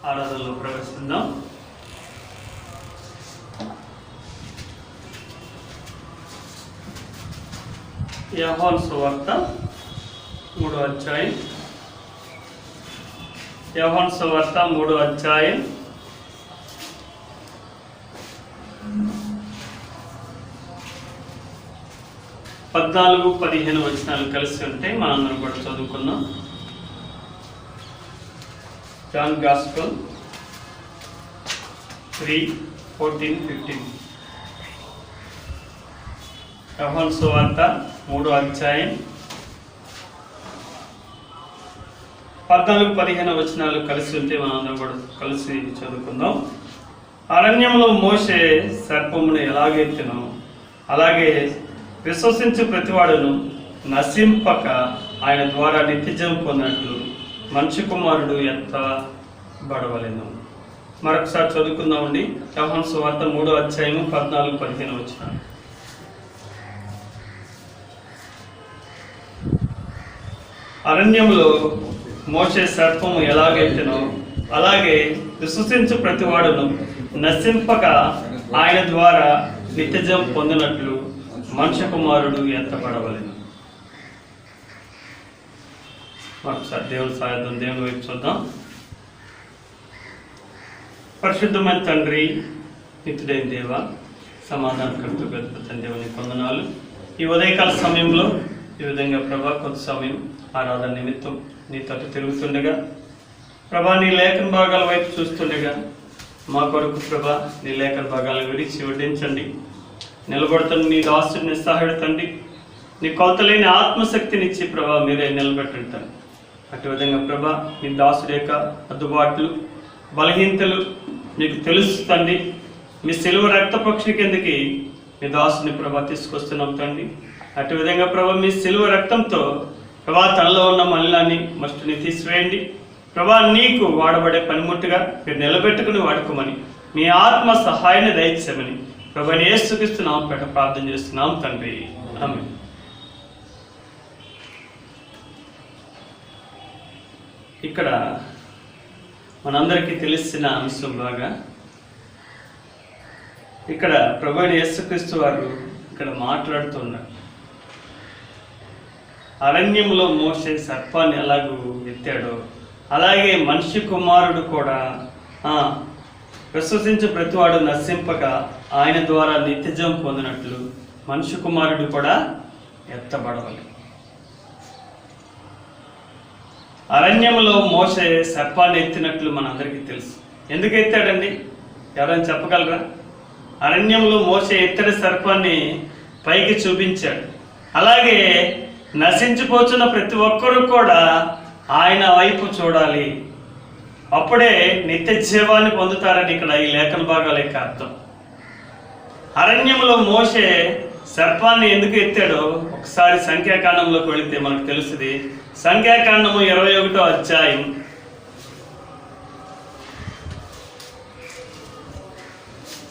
ఆరాధనలో ప్రవేశిద్దాం. యోహాను సువార్త 3వ అధ్యాయం. యోహాను సువార్త 3వ అధ్యాయం 14-15 వచనాలు కలిసి ఉంటే మనందరం కూడా చదువుకుందాం. John gospel 3:14-15. యోహాను సువార్త 3వ అధ్యాయం 14-15 వచనాలు కలిసి ఉంటే మనందరం కూడా కలిసి చదువుకుందాం. అరణ్యంలో మోషే సర్పమును ఎలాగెత్తెనో అలాగే విశ్వసించు ప్రతివాడును నశింపక ఆయన ద్వారా నిత్యజీవం పొందినట్లు మనిషి కుమారుడు ఎత్తబడవలెను. మరొకసారి చదువుకుందామండి. యోహాను సువార్త 3వ అధ్యాయం 14-15 వచనాలు. అరణ్యంలో మోషే సర్పము ఎలాగెత్తెనో అలాగే విశ్వసించు ప్రతివాడును నశింపక ఆయన ద్వారా నిత్యజీవం పొందినట్లు మనుష్య కుమారుడు ఎత్తబడవలెను. మరొకసారి దేవుని సాయం దేవుని వైపు చూద్దాం. పరిశుద్ధమైన తండ్రి, నిత్యుడైన దేవ, సమాధానకర్త గణపతి దేవుని వందనాలు. ఈ ఉదయకాల సమయంలో ఈ విధంగా ప్రభా కొంత సమయం ఆరాధన నిమిత్తం నీ తట్టు తిరుగుతుండగా ప్రభా నీ లేఖన భాగాల వైపు చూస్తుండగా మా కొరకు ప్రభా నీ లేఖన భాగాలను విడిచి వడ్డించండి. నిలబడుతున్న నీ దాసుని నిస్సహాయుతండి. నీ కొలతలేని ఆత్మశక్తినిచ్చి ప్రభా మీరే నిలబెట్టుంటారు. అటు విధంగా ప్రభా నీ దాసుడి యొక్క అద్దుబాట్లు బలహీనతలు మీకు తెలుస్తుంది. మీ సిలువ రక్తపక్షి కిందకి మీ దాసుని ప్రభా తీసుకొస్తున్నాం తండ్రి. అటు విధంగా ప్రభా మీ సిలువ రక్తంతో ప్రభా తనలో ఉన్న మలినాన్ని మస్టుని తీసివేయండి. ప్రభా నీకు వాడబడే పనిముట్టుగా మీరు నిలబెట్టుకుని వాడుకోమని మీ ఆత్మ సహాయాన్ని దయచేయమని ప్రభాని యేసుక్రీస్తునామం పేట ప్రార్థన చేస్తున్నాం తండ్రి, ఆమేన్. ఇక్కడ మనందరికీ తెలిసిన అంశం బాగా ఇక్కడ ప్రభువైన యేసుక్రీస్తు వారు ఇక్కడ మాట్లాడుతున్నారు. అరణ్యంలో మోషే సర్పాన్ని ఎలాగూ ఎత్తాడో అలాగే మనిషి కుమారుడు కూడా విశ్వసించే ప్రతివాడు నశింపక ఆయన ద్వారా నిత్యజీవం పొందినట్లు మనిషి కుమారుడు కూడా ఎత్తబడవాలి. అరణ్యంలో మోషే సర్పాన్ని ఎత్తినట్లు మనందరికీ తెలుసు. ఎందుకు ఎత్తాడండి? ఎవరైనా చెప్పగలరా? అరణ్యంలో మోషే ఎత్తడి సర్పాన్ని పైకి చూపించాడు. అలాగే నశించిపోతున్న ప్రతి ఒక్కరూ కూడా ఆయన వైపు చూడాలి, అప్పుడే నిత్య జీవాన్ని పొందుతారని ఇక్కడ ఈ లేఖన భాగాల యొక్క అర్థం. అరణ్యంలో మోషే సర్పాన్ని ఎందుకు ఎత్తాడో ఒకసారి సంఖ్యాకాండంలోకి వెళితే మనకు తెలుస్తుంది. సంఖ్యాకాండము 21వ అధ్యాయం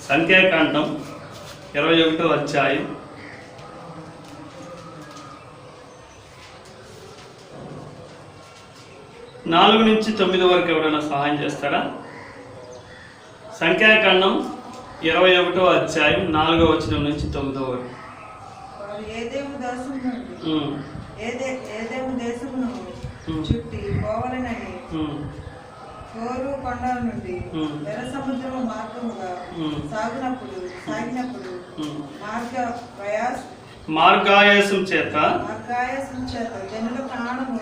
సంఖ్యాకాండం 21వ అధ్యాయం 4-9 వరకు ఎవరైనా సహాయం చేస్తారా? సంఖ్యాకాండం 21వ అధ్యాయం 4వ వచనం నుంచి 9వ వరకు. చుట్టి పోవాలనని కోరు కొండల నుండి ఎర్ర సముద్రం మార్గముగా సాగినప్పుడు మార్గాయాసం చేత జనుల ప్రాణము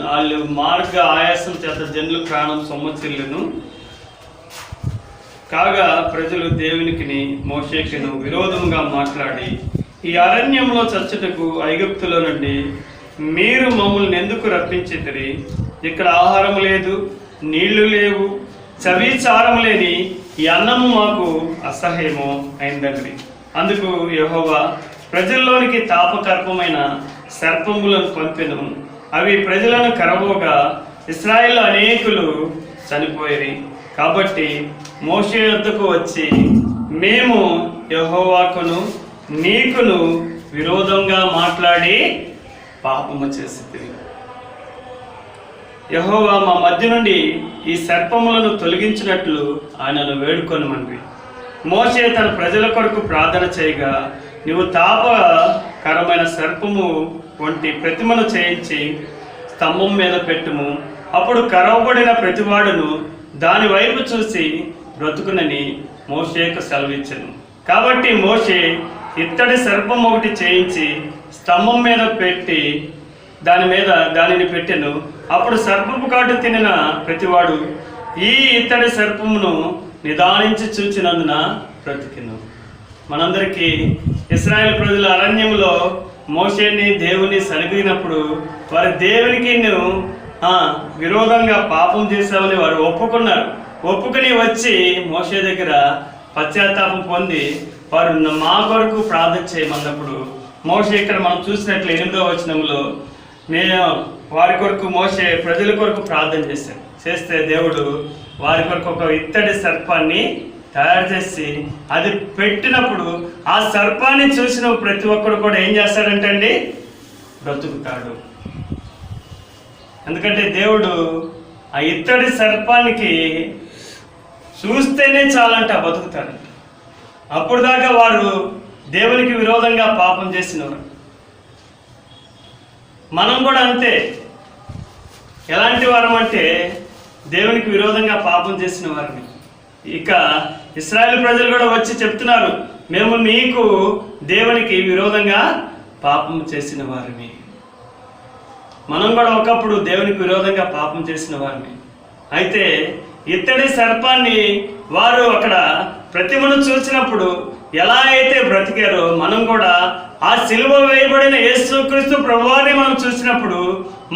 వాళ్ళు మార్గ ఆయాసం చేత జనులు ప్రాణం సొమ్మసిల్లును. కాగా ప్రజలు దేవునికి మోషేకును విరోధముగా మాట్లాడి, ఈ అరణ్యంలో చచ్చుటకు ఐగుప్తులో నుండి మీరు మమ్మల్ని ఎందుకు రప్పించితిరి? ఇక్కడ ఆహారం లేదు, నీళ్లు లేవు, చవిచారం లేని ఈ అన్నము మాకు అసహ్యము అయిందండి. అందుకు యెహోవా ప్రజల్లోనికి తాపకర్పమైన సర్పములను పంపెను. అవి ప్రజలను కరవోగా ఇశ్రాయేలు అనేకులు చనిపోయి. కాబట్టి మోషే యొద్దకు వచ్చి, మేము యెహోవాకును నీకును విరోధంగా మాట్లాడి పాపము చేసి యెహోవా మా మధ్య నుండి ఈ సర్పములను తొలగించినట్లు ఆయనను వేడుకొనమని మోషే తన ప్రజల కొరకు ప్రార్థన చేయగా, నీవు తాపకరమైన సర్పము వంటి ప్రతిమను చేయించి స్తంభం మీద పెట్టుము, అప్పుడు కరవబడిన ప్రతివాడును దాని వైపు చూసి బ్రతుకునని మోషేకు సెలవిచ్చెను. కాబట్టి మోషే ఇత్తడి సర్పం ఒకటి చేయించి స్తంభం మీద పెట్టి దానిని పెట్టెను. అప్పుడు సర్పపు కాటు తినిన ప్రతివాడు ఈ ఇత్తడి సర్పమును నిదానించి చూచినందున బ్రతికెను. మనందరికీ ఇశ్రాయేలు ప్రజల అరణ్యంలో మోషేని దేవుని సరిగినప్పుడు వారి దేవునికి విరోధంగా పాపం చేశామని వారు ఒప్పుకుని వచ్చి మోషే దగ్గర పశ్చాత్తాపం పొంది వారు మా కొరకు ప్రార్థన చేయమన్నప్పుడు మోషే ఇక్కడ మనం చూసినట్లు 8వ వచనంలో వారి కొరకు మోషే ప్రజల కొరకు ప్రార్థన చేస్తే దేవుడు వారి కొరకు ఒక ఇత్తడి సర్పాన్ని తయారు చేసి అది పెట్టినప్పుడు ఆ సర్పాన్ని చూసిన ప్రతి ఒక్కడు కూడా ఏం చేస్తాడంటే అండి, బ్రతుకుతాడు. ఎందుకంటే దేవుడు ఆ ఇత్తడి సర్పానికి చూస్తేనే చాలంట బతుకుతాడంట. అప్పుడు దాకా వారు దేవునికి విరోధంగా పాపం చేసినవారు. మనం కూడా అంతే. ఎలాంటి వారం అంటే దేవునికి విరోధంగా పాపం చేసిన వారిని. ఇక ఇశ్రాయేలు ప్రజలు కూడా వచ్చి చెప్తున్నారు, మేము నీకు దేవునికి విరోధంగా పాపం చేసిన వారిని. మనం కూడా ఒకప్పుడు దేవునికి విరోధంగా పాపం చేసిన వారిని. అయితే ఇత్తడి సర్పాన్ని వారు అక్కడ ప్రతిమను చూసినప్పుడు ఎలా అయితే బ్రతికారో మనం కూడా ఆ సిలువ వేయబడిన యేసుక్రీస్తు ప్రభువాన్ని మనం చూసినప్పుడు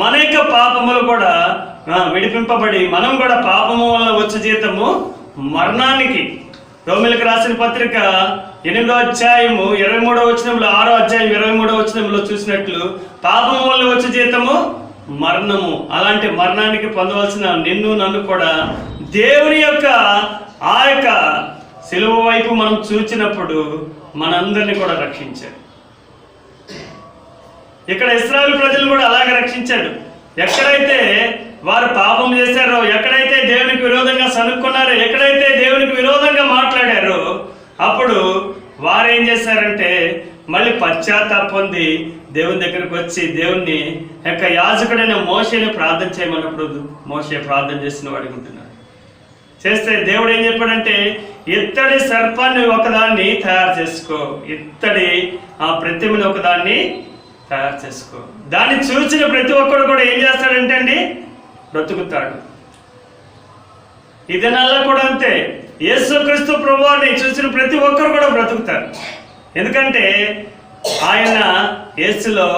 మన యొక్క పాపములు కూడా విడిపింపబడి మనం కూడా పాపము వల్ల వచ్చే జీతము మరణానికి. రోమీయులకు రాసిన పత్రిక 8వ అధ్యాయము 23వ వచనంలో 6వ అధ్యాయం 23వ వచనంలో చూసినట్లు పాపము వల్ల వచ్చే జీతము మరణము. అలాంటి మరణానికి పొందవలసిన నిన్ను నన్ను కూడా దేవుని యొక్క ఆ యొక్క సిలువ వైపు మనం చూచినప్పుడు మనందరినీ కూడా రక్షించాడు. ఇక్కడ ఇశ్రాయేలు ప్రజలు కూడా అలాగే రక్షించాడు. ఎక్కడైతే వారు పాపం చేశారో, ఎక్కడైతే దేవునికి విరోధంగా సనుక్కున్నారో, ఎక్కడైతే దేవునికి విరోధంగా మాట్లాడారో అప్పుడు వారు ఏం చేశారంటే మళ్ళీ పశ్చాత్తాపం పొంది దేవుని దగ్గరికి వచ్చి దేవుణ్ణి యొక్క యాజకుడైన మోషేని ప్రార్థన చేయమన్నప్పుడు మోషే ప్రార్థన చేసిన వాడికి ఉంటున్నాడు. చేస్తే దేవుడు ఏం చెప్పాడంటే ఇత్తడి సర్పాన్ని ఒకదాన్ని తయారు చేసుకో, ఇత్తడి ఆ ప్రతిమని ఒకదాన్ని తయారు చేసుకో. దాన్ని చూసిన ప్రతి ఒక్కడు కూడా ఏం చేస్తాడంటే అండి, బ్రతుకుతాడు. ఇది నల్ల కూడా అంతే. యేసుక్రీస్తు ప్రభువుని చూసిన ప్రతి ఒక్కరు కూడా బ్రతుకుతారు. ఎందుకంటే ఆయన యేసులో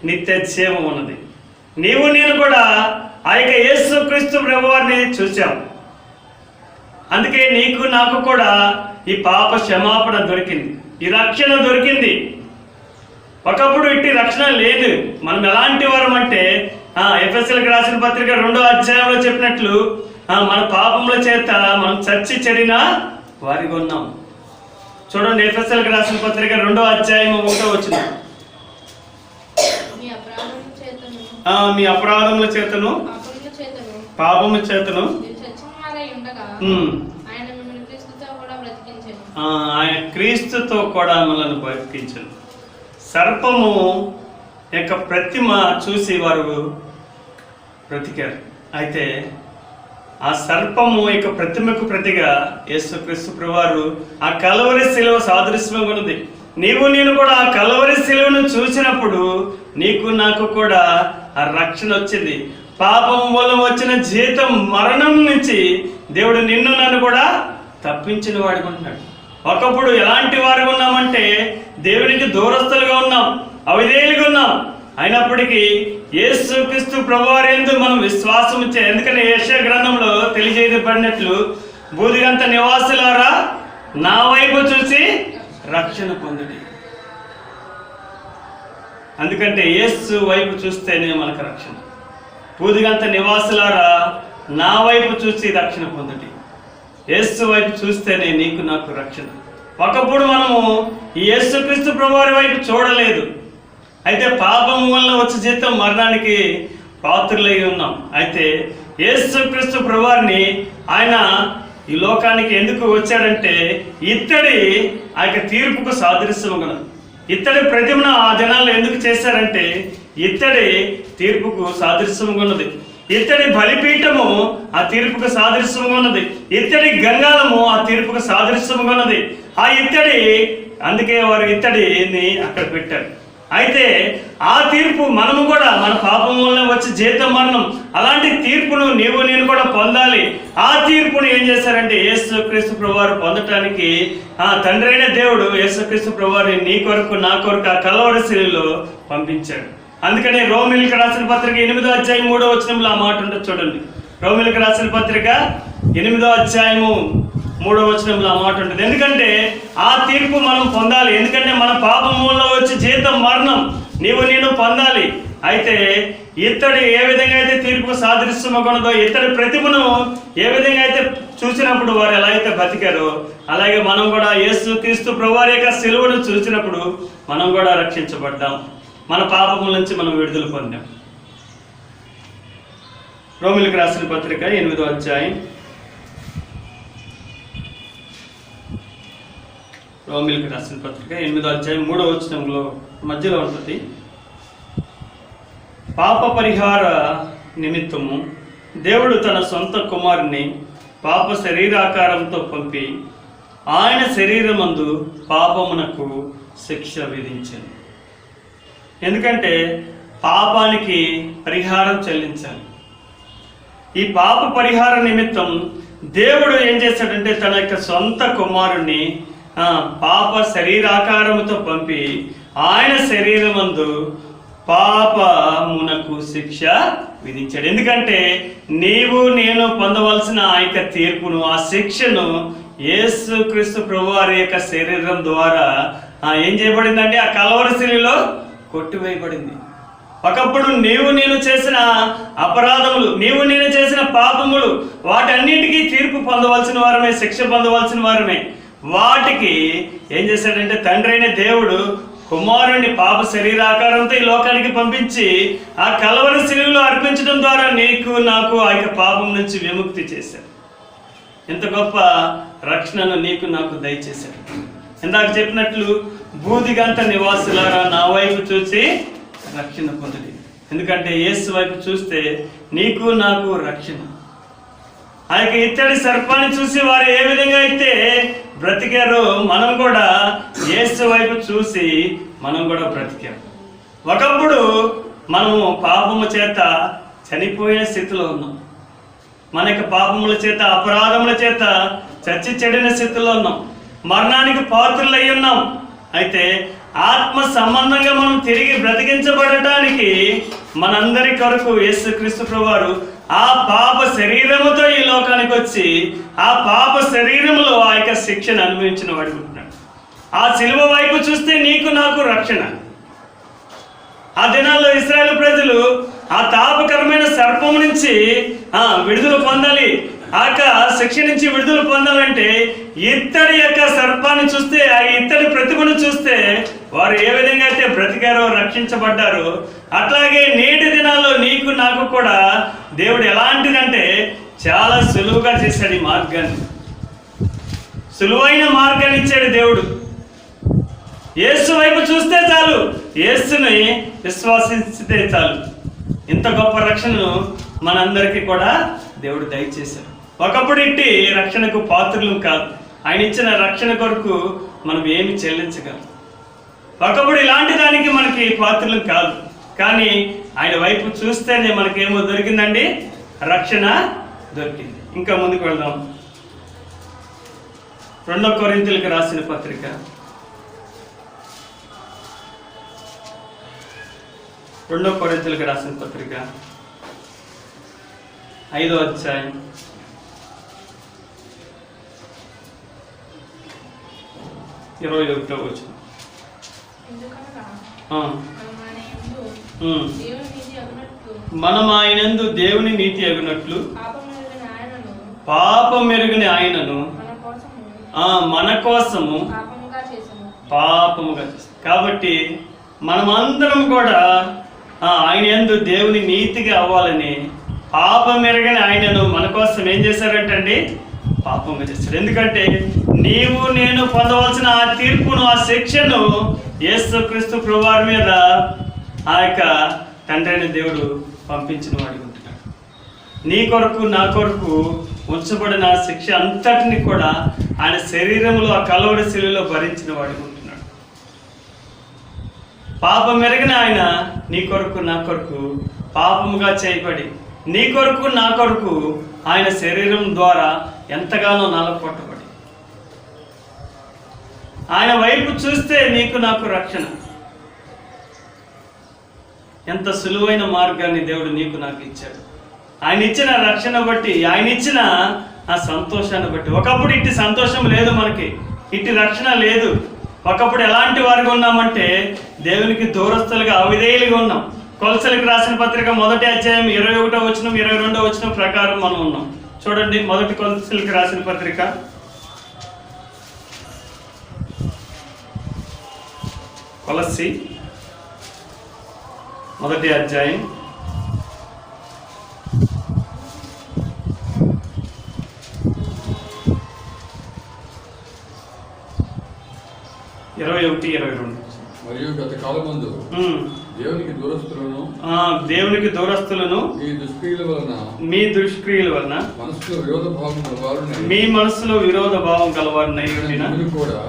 నిత్య జీవం ఉన్నది. నీవు నేను కూడా ఆ యొక్క యేసుక్రీస్తు ప్రభువుని చూసాం. అందుకే నీకు నాకు కూడా ఈ పాప క్షమాపణ దొరికింది, ఈ రక్షణ దొరికింది. ఒకప్పుడు ఇట్టి రక్షణ లేదు. మనం ఎలాంటి వారం అంటే ఎఫెసీయులకు రాసిన పత్రిక 2వ అధ్యాయంలో చెప్పినట్లు మన పాపముల చేత మనం చచ్చి చెడిన వారిగా ఉన్నాం. చూడండి, ఎఫెసీయులకు రాసిన పత్రిక 2వ అధ్యాయం 1వ వచనం. మీ అపరాధముల చేతను పాపముల చేతను ఆయన క్రీస్తుతో కూడా మనల్ని బ్రతికించను. సర్పము యొక్క ప్రతిమ చూసి వారు బ్రతికారు. అయితే ఆ సర్పము యొక్క ప్రతిమకు ప్రతిగా యేసుక్రీస్తు ప్రభువారు ఆ కల్వరి శిలువ సాదృశ్యంగా ఉన్నది. నీవు నేను కూడా ఆ కల్వరి శిలువను చూసినప్పుడు నీకు నాకు కూడా ఆ రక్షణ వచ్చింది. పాపం వల్ల వచ్చిన జీతం మరణం నుంచి దేవుడు నిన్ను నన్ను కూడా తప్పించిన వాడుకుంటున్నాడు. ఒకప్పుడు ఎలాంటి వారు ఉన్నామంటే దేవునికి దూరస్తులుగా ఉన్నాం, అవిధేయులుగా ఉన్నాం. అయినప్పటికీ యేసుక్రీస్తు ప్రభువారి యందు మనం విశ్వాసం చే, ఎందుకంటే యెషయా గ్రంథంలో తెలియజేయబడినట్లు బూదిగంత నివాసులారా నా వైపు చూసి రక్షణ పొందుడి. అందుకంటే యేసు వైపు చూస్తేనే మనకు రక్షణ. బూదిగంత నివాసులారా నా వైపు చూసి రక్షణ పొందుడి. యేసు వైపు చూస్తేనే నీకు నాకు రక్షణ. ఒకప్పుడు మనము ఈ యేసుక్రీస్తు ప్రభువారి వైపు చూడలేదు. అయితే పాపం వల్ల వచ్చే జీతం మరణానికి పాత్రులై ఉన్నాం. అయితే యేసుక్రీస్తు ప్రభువారిని ఆయన ఈ లోకానికి ఎందుకు వచ్చాడంటే ఇత్తడి ఆ యొక్క తీర్పుకు సాదృశ్యం ఉన్నది. ఇత్తడి ప్రతిమను ఆ దినాల్లో ఎందుకు చేశారంటే ఇత్తడి తీర్పుకు సాదృశ్యంగా ఉన్నది. ఇత్తడి బలిపీఠము ఆ తీర్పుకు సాదృశ్యంగా ఉన్నది. ఇత్తడి గంగాళము ఆ తీర్పుకు సాదృశ్యంగా ఉన్నది. ఆ ఇత్తడి, అందుకే వారు ఇత్తడిని అక్కడ పెట్టారు. అయితే ఆ తీర్పు మనము కూడా మన పాపం వల్ల వచ్చి జీతం మరణం, అలాంటి తీర్పును నీవు నేను కూడా పొందాలి. ఆ తీర్పును ఏం చేశారంటే యేసుక్రీస్తు ప్రభువారు పొందటానికి తండ్రి అయిన దేవుడు యేసుక్రీస్తు ప్రభువారిని నీ కొరకు నా కొరకు ఆ కల్వరి శిలువలో పంపించాడు. అందుకనే రోమీయులకు రాసిన పత్రిక 8వ అధ్యాయం 3వ వచనంలో ఆ మాట ఉంటుంది చూడండి. రోమీయులకు రాసిన పత్రిక 8వ అధ్యాయము 3వ వచనంలో ఆ మాట ఉంటుంది. ఎందుకంటే ఆ తీర్పు మనం పొందాలి. ఎందుకంటే మన పాపం వల్ల వచ్చి జీతం మరణం నీవు నేను పొందాలి. అయితే ఇత్తడి ఏ విధంగా అయితే తీర్పుకు సాదృశ్యమగున్నదో, ఇత్తడి ప్రతిమను ఏ విధంగా అయితే చూసినప్పుడు వారు ఎలా అయితే బతికారో, అలాగే మనం కూడా యేసుక్రీస్తు ప్రభువారి యొక్క సిలువను చూసినప్పుడు మనం కూడా రక్షించబడ్డాం. మన పాపముల నుంచి మనం విడుదల పొందాం. రోమీయులకు రాసిన పత్రిక 8వ అధ్యాయం, రోమీయులకు రాసిన పత్రిక 8వ అధ్యాయం 3వ వచనంలో మధ్యలో ఉంటుంది. పాప పరిహార నిమిత్తము దేవుడు తన సొంత కుమారుని పాప శరీరాకారంతో పంపి ఆయన శరీరమందు పాపమునకు శిక్ష విధించాను. ఎందుకంటే పాపానికి పరిహారం చెల్లించాలి. ఈ పాప పరిహార నిమిత్తం దేవుడు ఏం చేశాడంటే తన యొక్క సొంత కుమారుణ్ణి పాప శరీరాకారముతో పంపి ఆయన శరీరమందు పాపమునకు శిక్ష విధించాడు. ఎందుకంటే నీవు నేను పొందవలసిన ఆ యొక్క తీర్పును, ఆ శిక్షను యేసుక్రీస్తు ప్రభువారి యొక్క శరీరం ద్వారా ఏం చేయబడిందంటే ఆ కల్వరి శిలువలో కొట్టివేయబడింది. ఒకప్పుడు నీవు నేను చేసిన అపరాధములు, నీవు నేను చేసిన పాపములు, వాటన్నిటికీ తీర్పు పొందవలసిన వారమే, శిక్ష పొందవలసిన వారమే. వాటికి ఏం చేశాడంటే తండ్రి అయిన దేవుడు కుమారుణ్ణి పాప శరీరాకారంతో ఈ లోకానికి పంపించి ఆ కల్వరి శిలువలో అర్పించడం ద్వారా నీకు నాకు ఆ యొక్క పాపం నుంచి విముక్తి చేశాడు. ఎంత గొప్ప రక్షణను నీకు నాకు దయచేశాడు. ఇందాక చెప్పినట్లు బూదిగంత నివాసులారా నా వైపు చూసి రక్షణ పొందండి. ఎందుకంటే యేసు వైపు చూస్తే నీకు నాకు రక్షణ. ఆ యొక్క ఇత్తడి సర్పాన్ని చూసి వారు ఏ విధంగా అయితే బ్రతికారో మనం కూడా యేసు వైపు చూసి మనం కూడా బ్రతికాం. ఒకప్పుడు మనము పాపము చేత చనిపోయిన స్థితిలో ఉన్నాం. మన యొక్క పాపముల చేత, అపరాధముల చేత చచ్చి చెడిన స్థితిలో ఉన్నాం. మరణానికి పాత్రులై ఉన్నాం. అయితే ఆత్మ సంబంధంగా మనం తిరిగి బ్రతికించబడటానికి మనందరి కొరకు యేసుక్రీస్తు ప్రభువారు ఆ పాప శరీరముతో ఈ లోకానికి వచ్చి ఆ పాప శరీరములో ఆ యొక్క శిక్షను అనుభవించిన వాడుకుంటున్నాడు. ఆ సిలువ వైపు చూస్తే నీకు నాకు రక్షణ. ఆ దినాల్లో ఇశ్రాయేలు ప్రజలు ఆ తాపకరమైన సర్పము నుంచి విడుదల పొందాలి. ఆ యొక్క శిక్ష నుంచి విడుదల పొందాలంటే ఇత్తడి యొక్క సర్పాన్ని చూస్తే, ఆ ఇత్తడి ప్రతిమను చూస్తే వారు ఏ విధంగా అయితే బ్రతికారో, రక్షించబడ్డారో, అట్లాగే నేటి దినాల్లో నీకు నాకు కూడా దేవుడు ఎలాంటిదంటే చాలా సులువుగా చేశాడు. ఈ మార్గాన్ని, సులువైన మార్గాన్ని ఇచ్చాడు దేవుడు. యేసు వైపు చూస్తే చాలు, యేసుని విశ్వాసిస్తే చాలు. ఇంత గొప్ప రక్షణను మనందరికీ కూడా దేవుడు దయచేశాడు. ఒకప్పుడు ఇట్టి రక్షణకు పాత్రలు కాదు. ఆయన ఇచ్చిన రక్షణ కొరకు మనం ఏమి చెల్లించగలం. ఒకప్పుడు ఇలాంటి దానికి మనకి పాత్రలు కాదు. కానీ ఆయన వైపు చూస్తేనే మనకేమో దొరికిందండి, రక్షణ దొరికింది. ఇంకా ముందుకు వెళ్దాం. 2 కొరింథీయులకు రాసిన పత్రిక 2 కొరింథీయులకు రాసిన పత్రిక 5వ అధ్యాయం 21వ వచనం. మనం ఆయనందు దేవుని నీతి అగునట్లు పాపం మెరుగని ఆయనను మన కోసము పాపముగా చేశాం. కాబట్టి మనమందరం కూడా ఆయన యందు దేవుని నీతిగా అవ్వాలని పాపం ఎరగని ఆయనను మన కోసం ఏం చేశారంటండి? పాపంగా చేశాడు. ఎందుకంటే నీవు నేను పొందవలసిన ఆ తీర్పును, ఆ శిక్షను యేసుక్రీస్తు ప్రభువారి మీద ఆ యొక్క తండ్రి అయిన దేవుడు పంపించిన వాడిగా ఉంటున్నాడు. నీ కొరకు నా కొరకు ఉంచబడిన శిక్ష అంతటిని కూడా ఆయన శరీరంలో ఆ కలవరి శిలువలో భరించిన వాడిగా ఉంటున్నాడు. పాపం ఎరగిన ఆయన నీ కొరకు నా కొరకు పాపముగా చేయబడి నీ కొరకు నా కొరకు ఆయన శరీరం ద్వారా ఎంతగానో నలగొట్టబడి ఆయన వైపు చూస్తే నీకు నాకు రక్షణ. ఎంత సులువైన మార్గాన్ని దేవుడు నీకు నాకు ఇచ్చాడు. ఆయన ఇచ్చిన రక్షణ బట్టి, ఆయన ఇచ్చిన ఆ సంతోషాన్ని బట్టి. ఒకప్పుడు ఇట్టి సంతోషం లేదు మనకి, ఇట్టి రక్షణ లేదు. ఒకప్పుడు ఎలాంటి వారిగా ఉన్నామంటే దేవునికి దూరస్తులుగా, అవిధేయులుగా ఉన్నాం. కొలసలకు రాసిన పత్రిక 1వ అధ్యాయం 21వ వచనం 22వ వచనం ప్రకారం మనం ఉన్నాం. చూడండి, 1 కొలసలకు రాసిన పత్రిక కొలస్సీ 1వ అధ్యాయం 21-22. మరియు గత కాలమందు దేవునికి దూరస్తులను మీ దుష్క్రియల వలన మీ మనసులో విరోధ భావం కలవారినై కూడా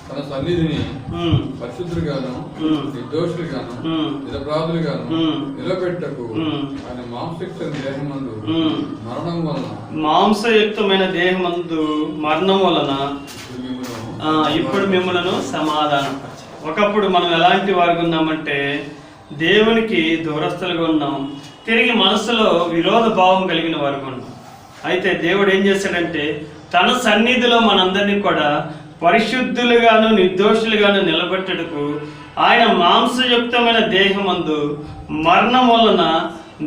తన సన్నిధిని పరిశుద్ధులుగాను నిర్దోషులుగాను నిరపరాధులుగాను నిలబెట్టకు ఆయన మాంసయుక్తమైన దేహమందు మరణం వలన ఇప్పుడు మిమ్మలను సమాధానపరచాలి. ఒకప్పుడు మనం ఎలాంటి వారికి ఉన్నామంటే దేవునికి దూరస్తులుగా ఉన్నాం, తిరిగి మనసులో విరోధ భావం కలిగిన వారికి ఉన్నాం. అయితే దేవుడు ఏం చేశాడంటే తన సన్నిధిలో మనందరినీ కూడా పరిశుద్ధులుగాను నిర్దోషులుగాను నిలబెట్టడుకు ఆయన మాంసయుక్తమైన దేహమందు మరణం వలన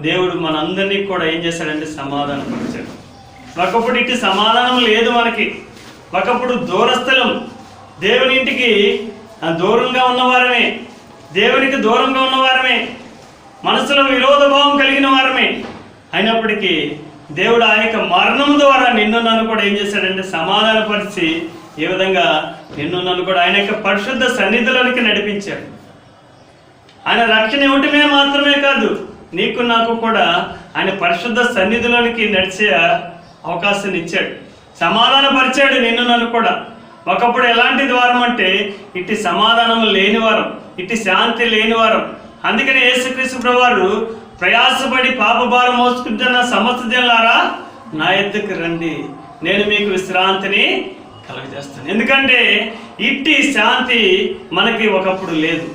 దేవుడు మనందరినీ కూడా ఏం చేశాడంటే సమాధానపరిచాడు. ఒకప్పుడు ఇటు సమాధానం లేదు మనకి. ఒకప్పుడు దూరస్థలం, దేవుని ఇంటికి దూరంగా ఉన్నవారమే, దేవునికి దూరంగా ఉన్నవారమే, మనసులో విరోధ భావం కలిగిన వారమే. అయినప్పటికీ దేవుడు ఆ యొక్క మరణం ద్వారా నిన్ను నన్ను కూడా ఏం చేశాడంటే సమాధానపరిచి ఏ విధంగా నిన్ను నన్ను కూడా ఆయన యొక్క పరిశుద్ధ సన్నిధిలోనికి నడిపించాడు. ఆయన రక్షణ ఇవ్వటమే మాత్రమే కాదు, నీకు నాకు కూడా ఆయన పరిశుద్ధ సన్నిధిలోనికి నడిచే అవకాశాన్ని ఇచ్చాడు, సమాధానపరిచాడు నిన్ను నన్ను కూడా. ఒకప్పుడు ఎలాంటి ద్వారం అంటే ఇట్టి సమాధానం లేనివారం, ఇట్టి శాంతి లేనివారం. అందుకని యేసుక్రీస్తు ప్రభువారు ప్రయాసపడి పాపభారం మోసుకుంటున్న సమస్త జనులారా నా యొద్దకు రండి, నేను మీకు విశ్రాంతిని కలుగజేస్తాను. ఎందుకంటే ఇట్టి శాంతి మనకి ఒకప్పుడు లేదు,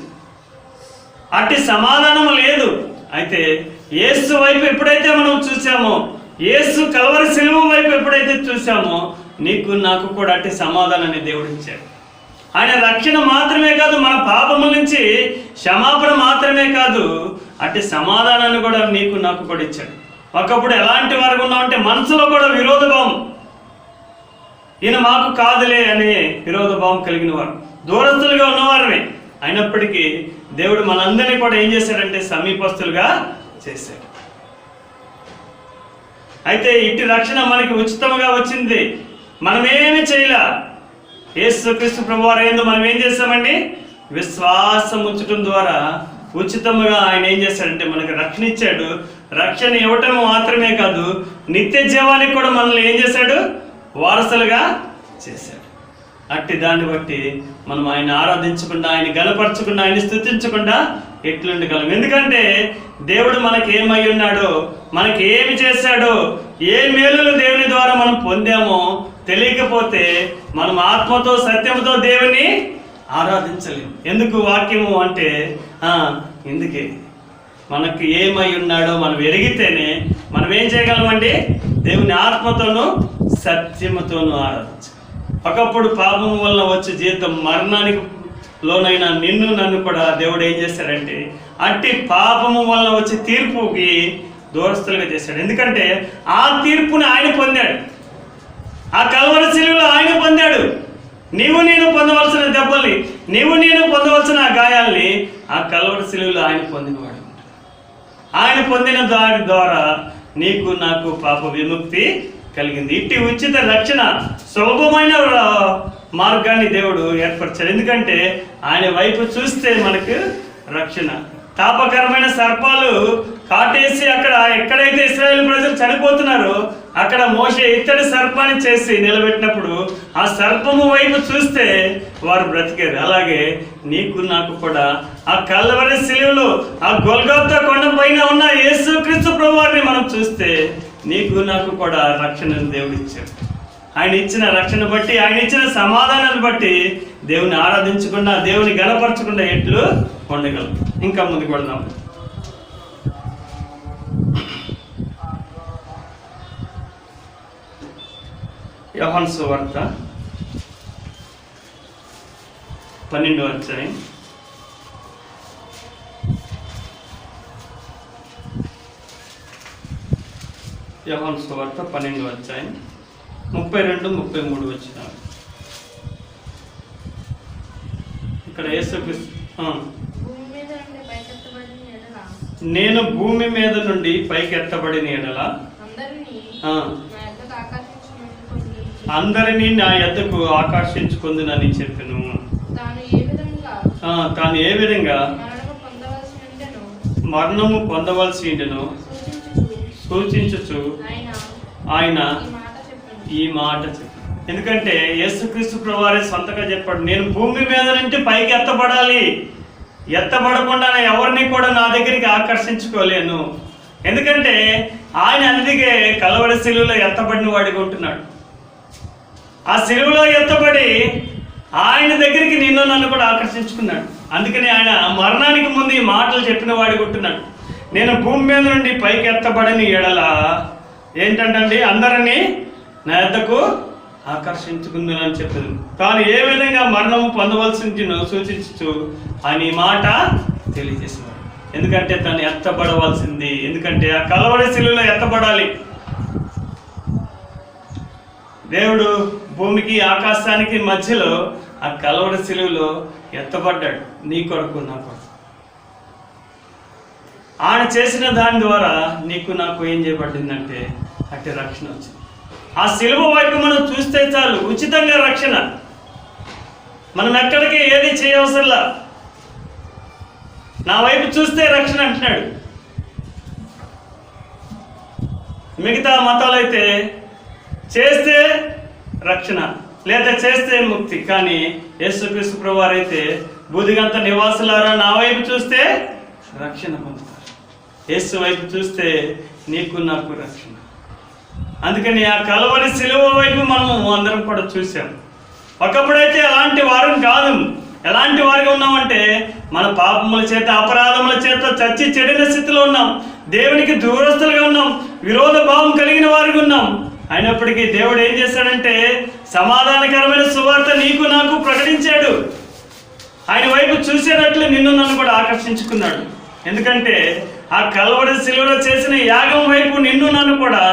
అట్టి సమాధానం లేదు. అయితే యేసు వైపు ఎప్పుడైతే మనం చూసామో, యేసు కల్వరి సిలువ వైపు ఎప్పుడైతే చూసామో, నీకు నాకు కూడా అట్టి సమాధానాన్ని దేవుడు ఇచ్చాడు. ఆయన రక్షణ మాత్రమే కాదు, మన పాపముల నుంచి క్షమాపణ మాత్రమే కాదు, అట్టి సమాధానాన్ని కూడా నీకు నాకు కూడా ఇచ్చాడు. ఒకప్పుడు ఎలాంటి వారు ఉన్నామంటే మనసులో కూడా విరోధ భావం, ఈయన మాకు కాదులే అనే విరోధ భావం కలిగిన వారు, దూరస్తులుగా ఉన్నవారమే. అయినప్పటికీ దేవుడు మనందరినీ కూడా ఏం చేశాడంటే సమీపస్తులుగా చేశాడు. అయితే ఇట్టి రక్షణ మనకి ఉచితంగా వచ్చింది, మనమేమి చేయలే. యేసుక్రీస్తు ప్రభువారు ఏందో మనం ఏం చేస్తామండి, విశ్వాసం ఉంచడం ద్వారా ఉచితంగా ఆయన ఏం చేశాడంటే మనకి రక్షణ ఇచ్చాడు. రక్షణ ఇవ్వటం మాత్రమే కాదు, నిత్య జీవానికి కూడా మనల్ని ఏం చేశాడు, వారసులుగా చేశాడు. అట్టి దాన్ని బట్టి మనం ఆయన ఆరాధించకుండా, ఆయన గణపరచకుండా, ఆయన స్తుతించకుండా ఎట్లుండగలం. ఎందుకంటే దేవుడు మనకి ఏమై ఉన్నాడో, మనకి ఏమి చేశాడో, ఏ మేలులు దేవుని ద్వారా మనం పొందామో తెలియకపోతే మనం ఆత్మతో సత్యంతో దేవుని ఆరాధించలేము. ఎందుకు వాక్యము అంటే ఎందుకే మనకి ఏమై ఉన్నాడో మనం ఎరిగితేనే మనం ఏం చేయగలమండి, దేవుని ఆత్మతోనూ సత్యముతోనూ ఆరాధించాలి. ఒకప్పుడు పాపం వల్ల వచ్చే జీవితం మరణానికి లోనైన నిన్ను నన్ను కూడా దేవుడు ఏం చేశాడంటే అట్టి పాపము వల్ల వచ్చే తీర్పుకి దూరస్తులుగా చేశాడు. ఎందుకంటే ఆ తీర్పుని ఆయన పొందాడు, ఆ కల్వరి సిలువలో ఆయన పొందాడు. నీవు నేను పొందవలసిన దెబ్బల్ని, నీవు నేను పొందవలసిన ఆ గాయాల్ని ఆ కల్వరి సిలువలో ఆయన పొందినవాడు. ఆయన పొందిన దాని ద్వారా నీకు నాకు పాప విముక్తి కలిగింది. ఇట్టి ఉచిత రక్షణ సులభమైన మార్గాన్ని దేవుడు ఏర్పరిచాడు. ఎందుకంటే ఆయన వైపు చూస్తే మనకు రక్షణ. తాపకరమైన సర్పాలు కాటేసి అక్కడ ఎక్కడైతే ఇశ్రాయేలు ప్రజలు చనిపోతున్నారో అక్కడ మోషే ఇత్తడి సర్పాన్ని చేసి నిలబెట్టినప్పుడు ఆ సర్పము వైపు చూస్తే వారు బ్రతికారు. అలాగే నీకు నాకు కూడా ఆ కల్వరి శిలువలో ఆ గొల్గొతా కొండ పైన ఉన్న యేసుక్రీస్తు ప్రభువారిని మనం చూస్తే నీకు నాకు కూడా రక్షణను దేవుడు ఇచ్చాడు. ఆయన ఇచ్చిన రక్షణ బట్టి, ఆయన ఇచ్చిన సమాధానాన్ని బట్టి దేవుని ఆరాధించకుండా, దేవుని గణపరచకుండా ఎట్లు ఉండగలం. ఇంకా ముందుకు వెళ్దాం. యోహాను సువార్త 12వ అధ్యాయం యోహాను సువార్త 12వ అధ్యాయం 32-33 వచ్చినారు. ఇక్కడ యేసుక్రీస్తు నేను భూమి మీద నుండి పైకెత్తబడిన ఎడల అందరినీ నా యొద్దకు ఆకర్షించుకుందునని చెప్పెను. తాను ఏ విధంగా మరణము పొందవలసి ఉండెను సూచించుచు ఆయన ఈ మాట చెప్పాడు. ఎందుకంటే యేసుక్రీస్తు ప్రభువారే సొంతగా చెప్పాడు, నేను భూమి మీద నుంచి పైకి ఎత్తబడాలి, ఎత్తబడకుండా ఎవరిని కూడా నా దగ్గరికి ఆకర్షించుకోలేను. ఎందుకంటే ఆయన అందుకే కల్వరి శిలువలో ఎత్తబడిన వాడిగా ఉంటున్నాడు. ఆ శిలువలో ఎత్తబడి ఆయన దగ్గరికి నిన్ను నన్ను కూడా ఆకర్షించుకున్నాడు. అందుకని ఆయన మరణానికి ముందు ఈ మాటలు చెప్పిన వాడిగా ఉంటున్నాడు. నేను భూమి మీద నుండి పైకి ఎత్తబడని ఎడల ఏంటంటే అందరినీ నా యొద్దకు ఆకర్షించుకుందని చెప్పింది. తాను ఏ విధంగా మరణము పొందవలసిందినో సూచించు ఆయన ఈ మాట తెలియజేసేవాడు. ఎందుకంటే తను ఎత్తబడవలసింది, ఎందుకంటే ఆ కల్వరి శిలువలో ఎత్తబడాలి. దేవుడు భూమికి ఆకాశానికి మధ్యలో ఆ కల్వరి శిలువలో ఎత్తబడ్డాడు నీ కొరకు నా కొరకు. ఆయన చేసిన దాని ద్వారా నీకు నాకు ఏం చేయబడిందంటే అట్టి రక్షణ వచ్చింది. ఆ శిలువ వైపు మనం చూస్తే చాలు, ఉచితంగా రక్షణ. మనం ఎక్కడికి ఏది చేయవసరంలా, నా వైపు చూస్తే రక్షణ అంటున్నాడు. మిగతా మతాలైతే చేస్తే రక్షణ లేదా చేస్తే ముక్తి, కానీ యేసుక్రీస్తు ప్రభువారైతే బూదిగంత నివాసులారా నా వైపు చూస్తే రక్షణ పొందుతారు. యేసు వైపు చూస్తే నీకు నాకు రక్షణ. అందుకని ఆ కల్వరి శిలువ వైపు మనము అందరం కూడా చూసాం. ఒకప్పుడైతే అలాంటి వారం కాదు. ఎలాంటి వారిగా ఉన్నామంటే మన పాపముల చేత అపరాధముల చేత చచ్చి చెడిన స్థితిలో ఉన్నాం, దేవునికి దూరస్తులుగా ఉన్నాం, విరోధ భావం కలిగిన వారిగా ఉన్నాం. అయినప్పటికీ దేవుడు ఏం చేశాడంటే సమాధానకరమైన సువార్త నీకు నాకు ప్రకటించాడు. ఆయన వైపు చూసేటట్లు నిన్ను నన్ను కూడా ఆకర్షించుకున్నాడు. ఎందుకంటే ఆ కల్వరి శిలువలో చేసిన యాగం వైపు నిన్ను నన్ను కూడా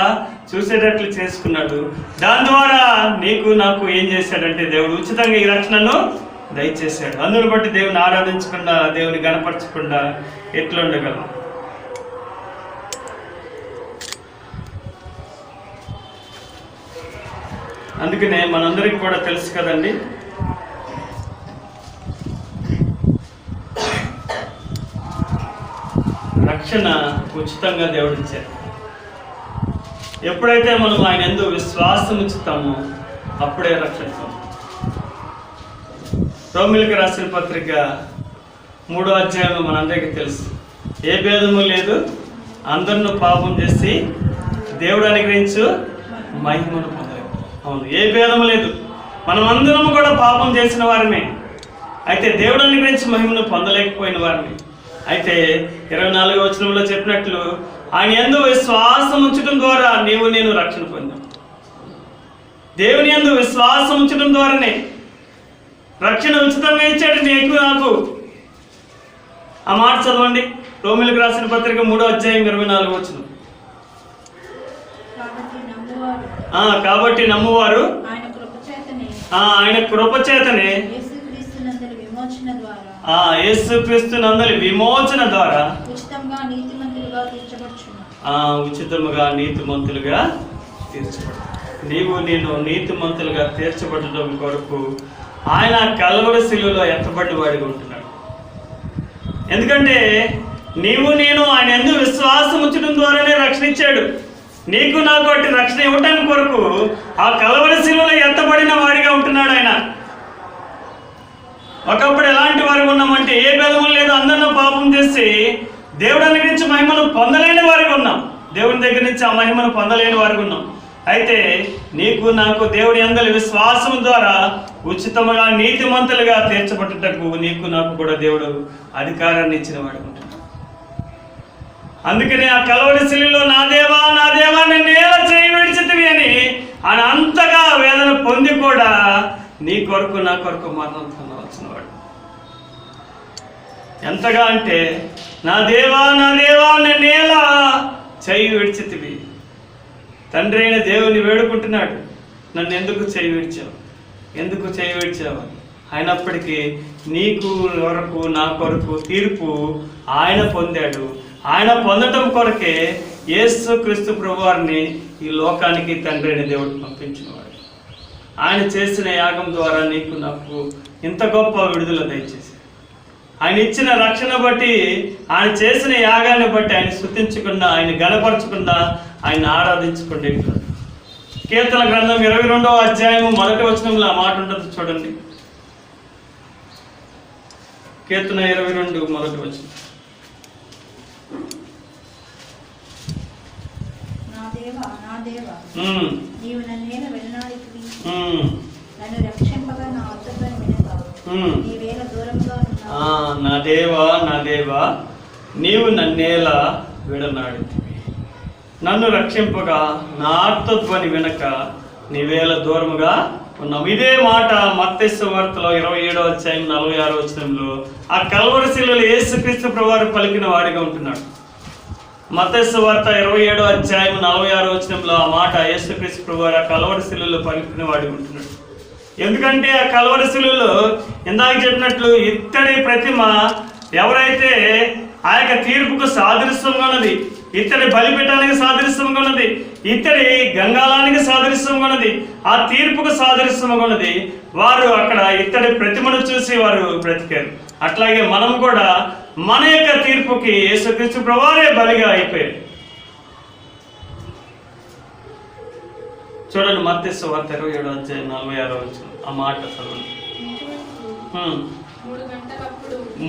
చూసేటట్లు చేసుకున్నాడు. దాని ద్వారా నీకు నాకు ఏం చేశాడంటే దేవుడు ఉచితంగా ఈ రక్షణను దయచేశాడు. అందును బట్టి దేవుని ఆరాధించకుండా, దేవుని గణపరచకుండా ఎట్లుండగలం? అందుకనే మనందరికి కూడా తెలుసు కదండి, రక్షణ ఉచితంగా దేవుడు ఇచ్చారు. ఎప్పుడైతే మనం ఆయన యందు విశ్వాసం ఉంచుతామో అప్పుడే రక్షణ. రోమిలికి రాసిన పత్రిక 3వ అధ్యాయంలో మనందరికీ తెలుసు, ఏ భేదము లేదు, అందరిని పాపం చేసి దేవుడు అనుగ్రహించు మహిమను పొందలేదు. అవును, ఏ భేదము లేదు, మనం అందరం కూడా పాపం చేసిన వారిని, అయితే దేవుడు అనుగ్రహించి మహిమను పొందలేకపోయిన వారిని. అయితే 24వ వచనంలో చెప్పినట్లు ఆయన యందు విశ్వాసం ఉంచడం ద్వారా నీవు నేను రక్షణ పొందాం. దేవుని యందు విశ్వాసం ఉంచడం ద్వారానే రక్షణ ఉచితంగా ఇచ్చాడు నీకు నాకు. ఆ మాట చదవండి, రోమిలికి రాసిన పత్రిక 3వ అధ్యాయం 24వ వచనం. కాబట్టి నమ్మువారు ఆయన కృపచేతనే యేసుక్రీస్తు నందలి విమోచన ద్వారా ఉచితముగా నీతిమంతులుగా తీర్చబడతాం. నీవు నేను నీతిమంతులుగా తీర్చబడటం కొరకు ఆయన కల్వరి శిలువలో ఎత్తబడిన వాడిగా ఉంటున్నాడు. ఎందుకంటే నీవు నేను ఆయన యందు విశ్వాసం ఉంచడం ద్వారానే రక్షణ ఇచ్చాడు. నీకు నాకు అట్టి రక్షణ ఇవ్వటానికి కొరకు ఆ కల్వరి శిలువలో ఎత్తబడిన వాడిగా ఉంటున్నాడు ఆయన. ఒకప్పుడు ఎలాంటి వారు ఉన్నామంటే ఏ భేదము లేదు, అందరిలో పాపం చేసి దేవుడి దగ్గర నుంచి మహిమను పొందలేని వారికి ఉన్నాం. దేవుని దగ్గర నుంచి ఆ మహిమను పొందలేని వారికి ఉన్నాం. అయితే నీకు నాకు దేవుడి యందలి విశ్వాసం ద్వారా ఉచితముగా నీతిమంతులుగా తీర్చబట్టుటకు నీకు నాకు కూడా దేవుడు అధికారాన్ని ఇచ్చిన వాడు ఉంటున్నాడు. అందుకని ఆ కల్వరి శిలువలో నా దేవా నిన్ను ఎలా చేయి విడిచితివి అని ఆయన అంతగా వేదన పొంది కూడా నీ కొరకు నా కొరకు మరణం పొందవలసిన వాడు. ఎంతగా అంటే నా దేవా నిన్ను ఎలా చేయి విడిచితివి. తండ్రి అయిన దేవుని వేడుకుంటున్నాడు, నన్ను ఎందుకు చేయి విడిచావు. అయినప్పటికీ నీకు కొరకు నా కొరకు తీర్పు ఆయన పొందాడు. ఆయన పొందటం కొరకే యేసు క్రీస్తు ప్రభువారిని ఈ లోకానికి తండ్రి అయిన దేవుడు పంపించినవాడు. ఆయన చేసిన యాగం ద్వారా నీకు నాకు ఇంత గొప్ప విడుదల దయచేసి ఆయన ఇచ్చిన రక్షణ బట్టి, ఆయన చేసిన యాగాన్ని బట్టి ఆయన స్తుతించకుండా, ఆయన గణపరచకుండా, ఆయన ఆరాధించకుండా. కీర్తన గ్రంథం 22వ అధ్యాయము 1వ వచనంలో ఆ మాట ఉంటుంది చూడండి. కీర్తన 22 1వ వచనం. నీవు నన్నేల వెలునాడితివి, నన్ను రక్షింపగా నా ఆర్తధ్వని వినగా నీవేళ దూరంగా ఉన్నావు. నా దేవా నీవు నన్నేలా విడనాడితివి, నన్ను రక్షింపగా నా ఆర్తధ్వని వినక నీవేళ దూరముగా ఉన్నావు. ఇదే మాట మత్తయి సువార్తలో 27వ అధ్యాయం 46వ వచనంలో ఆ కల్వరి శిలువలో యేసుక్రీస్తు ప్రభువారు పలికిన వాడిగా ఉంటున్నాడు. మత్తయి సువార్త 27వ అధ్యాయం 46వ వచనంలో ఆ మాట యేసుక్రీస్తు ప్రభువారు ఆ కల్వరి శిలువలో పలికిన వాడిగా ఉంటున్నాడు. ఎందుకంటే ఆ కల్వరి శిలువలో ఇందాక చెప్పినట్లు ఇత్తడి ప్రతిమ ఎవరైతే ఆ యొక్క తీర్పుకు సాదృశ్యంగా ఉన్నది, ఇత్తడి బలిపీఠానికి సాదృశ్యంగా ఉన్నది, ఇత్తడి గంగాళానికి సాదృశ్యంగా ఉన్నది, ఆ తీర్పుకు సాదృశ్యంగా ఉన్నది, వారు అక్కడ ఇత్తడి ప్రతిమను చూసి వారు బ్రతికారు. అట్లాగే మనం కూడా మన యొక్క తీర్పుకి యేసుక్రీస్తు ప్రభువారే బలిగా అయిపోయారు. చూడండి మత్తయి సువార్త 27వ అధ్యాయం 46వ వచనం ఆ మాట చదవండి.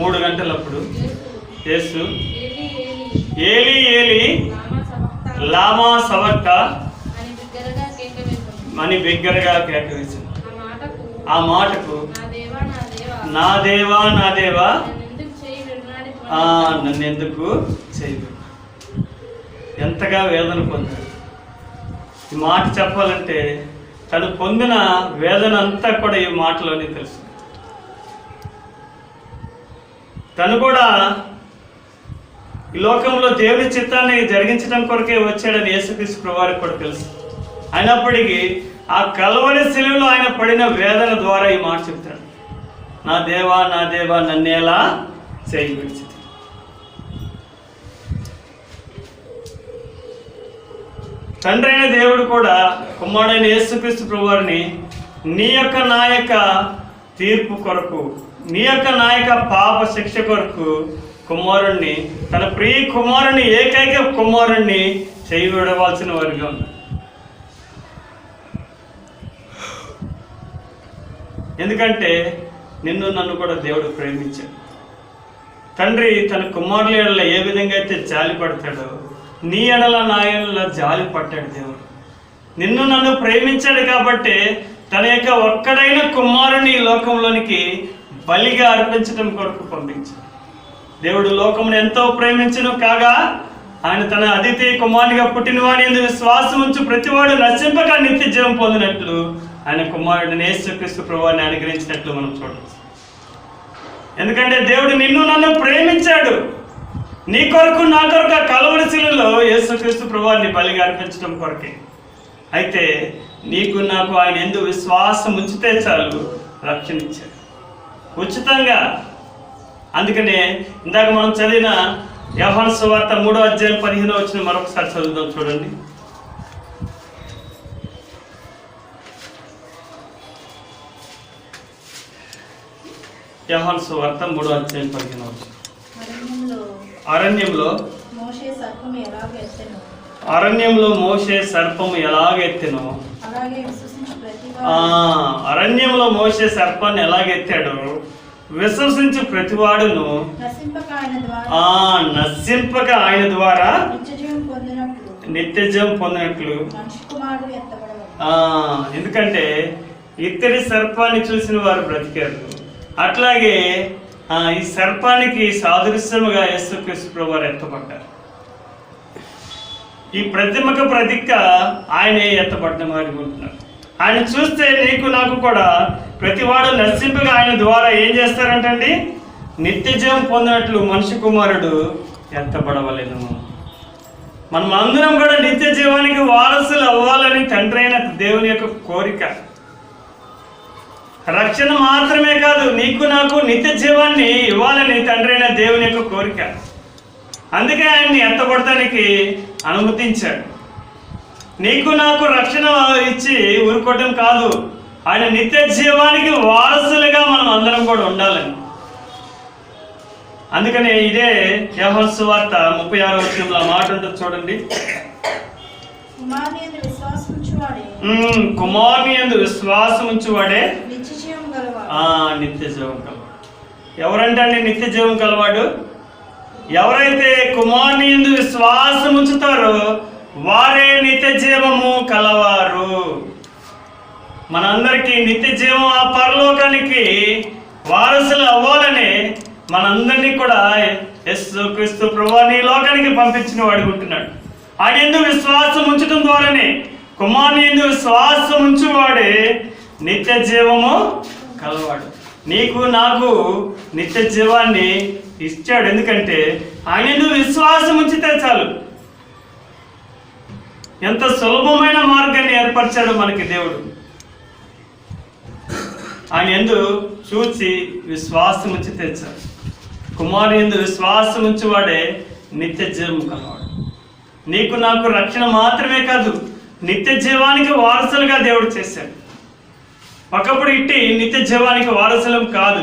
3 గంటలప్పుడు యేసు ఏలి ఏలి లామా సబక్తా అని బిగ్గరగా కేక వేసింది. ఆ మాటకు నా దేవా నన్ను ఎందుకు చేయు. ఎంతగా వేదన పొందాడు. ఈ మాట చెప్పాలంటే తను పొందిన వేదన అంతా కూడా ఈ మాటలోనే తెలుసు. తను కూడా ఈ లోకంలో దేవుని చిత్తాన్ని జరిగించడం కొరకే వచ్చాడని యేసుక్రీస్తు ప్రభువారికి కూడా తెలుసు. అయినప్పటికీ ఆ కల్వరి శిలువలో ఆయన పడిన వేదన ద్వారా ఈ మాట చెప్తాడు, నా దేవా నన్నేలా చేయి విడిచితివి. తండ్రి అయిన దేవుడు కూడా కుమారుడైన యేసుక్రీస్తు ప్రభువారిని నీ యొక్క నా యొక్క తీర్పు కొరకు, నీ యొక్క నా యొక్క పాప శిక్ష కొరకు కుమారుణ్ణి, తన ప్రియ కుమారుణ్ణి, ఏకైక కుమారుణ్ణి చేయి విడవలసిన వారిగా ఉన్నారు. ఎందుకంటే నిన్ను నన్ను కూడా దేవుడు ప్రేమించాడు. తండ్రి తన కుమారుల ఎడల ఏ విధంగా అయితే జాలి పడతాడో నీ ఎడల నా ఎడల జాలి పట్టాడు దేవుడు. నిన్ను నన్ను ప్రేమించాడు కాబట్టి తన యొక్క ఒక్కడైన కుమారుని ఈ లోకంలోనికి బలిగా అర్పించడం కొరకు పంపించాడు. దేవుడు లోకమును ఎంతో ప్రేమించును కాగా ఆయన తన అతిథి కుమారునిగా పుట్టిన వాడి యందు విశ్వాసం ఉంచు ప్రతివాడు నశింపక నిత్య జీవం పొందినట్లు ఆయన కుమారుడిని యేసుక్రీస్తు ప్రభువాన్ని అనుగ్రహించినట్లు మనం చూడవచ్చు. ఎందుకంటే దేవుడు నిన్ను నన్ను ప్రేమించాడు. నీ కొరకు నా కొరకు కల్వరి శిలువలో యేసుక్రీస్తు ప్రభువాన్ని బలిగా అర్పించడం కొరకే. అయితే నీకు నాకు ఆయన యందు విశ్వాసం ఉంచితే చాలు, రక్షణ ఇచ్చాడు ఉచితంగా. అందుకనే ఇందాక మనం చదివిన యోహాను సువార్త 3వ అధ్యాయం 15వ వచనం మరొకసారి చదువుదాం చూడండి. యోహాను సువార్త 3వ అధ్యాయం 15వ వచనం. అరణ్యంలో మోషే సర్పము ఎలాగ ఎత్తెనో అరణ్యంలో మోషే సర్పము ఎలాగెత్తెనో అలాగే విశ్వసించు ప్రతి అరణ్యంలో మోషే సర్పాన్ని ఎలాగెత్తాడో విశ్వసించు ప్రతివాడును నశింపక ఆయన ద్వారా నశింపక ఆయన ద్వారా నిత్యజీవం పొందినట్లు మనిషి కుమారుడు ఎత్తబడవలెను. ఎందుకంటే ఇత్తడి సర్పాన్ని చూసిన వారు బ్రతికారు. అట్లాగే ఈ సర్పానికి సాదృశ్యముగా యేసుక్రీస్తు ప్రభువారు ఎత్తపడ్డారు. ఈ ప్రతిమకు ప్రతిక ఆయనే ఎత్తపడ్డ వారు ఉంటున్నారు. ఆయన చూస్తే నీకు నాకు కూడా ప్రతివాడు నశింపగా ఆయన ద్వారా ఏం చేస్తారంటండి, నిత్యజీవం పొందినట్లు మనిషి కుమారుడు ఎత్తబడవలెను. మనం అందరం కూడా నిత్య జీవానికి వారసులు అవ్వాలని తండ్రి అయిన దేవుని యొక్క కోరిక. రక్షణ మాత్రమే కాదు, నీకు నాకు నిత్య జీవాన్ని ఇవ్వాలని తండ్రి అయిన దేవుని యొక్క కోరిక. అందుకే ఆయన్ని ఎత్తబడటానికి అనుమతించాడు. నీకు నాకు రక్షణ ఇచ్చి ఊరుకోవటం కాదు, ఆయన నిత్య జీవానికి వారసులుగా మనం అందరం కూడా ఉండాలని. అందుకనే ఇదే యోహాను సువార్త 36వ వచనంలో మాట ఉంటుంది చూడండి. కుమారుని యందు విశ్వాసం ఉంచువాడే నిత్యజీవం గలవాడు. నిత్య జీవం కలవాడు. ఎవరంటే అండి నిత్య జీవం కలవాడు? ఎవరైతే కుమారుని యందు విశ్వాసం ఉంచుతారో వారే నిత్య జీవము కలవారు. మనందరికీ నిత్య జీవం ఆ పరలోకానికి వారసులు అవ్వాలని మనందరినీ కూడా యేసుక్రీస్తు ప్రభువు ఈ లోకానికి పంపించిన వాడు ఉంటున్నాడు. ఆయన యందు విశ్వాసం ఉంచడం ద్వారానే, కుమారుని యందు విశ్వాసం ఉంచువాడే నిత్య జీవము కలవాడు. నీకు నాకు నిత్య జీవాన్ని ఇచ్చాడు. ఎందుకంటే ఆయన యందు విశ్వాసం ఉంచితే చాలు. ఎంత సులభమైన మార్గాన్ని ఏర్పరిచాడు మనకి దేవుడు. ఆయన యందు చూచి విశ్వాసం ఉంచితే చాలు. కుమారుని యందు విశ్వాసం ఉంచువాడే నిత్య జీవం కలవాడు. నీకు నాకు రక్షణ మాత్రమే కాదు, నిత్య జీవానికి వారసులుగా దేవుడు చేశాడు. ఒకప్పుడు ఇట్టి నిత్య జీవానికి వారసులం కాదు.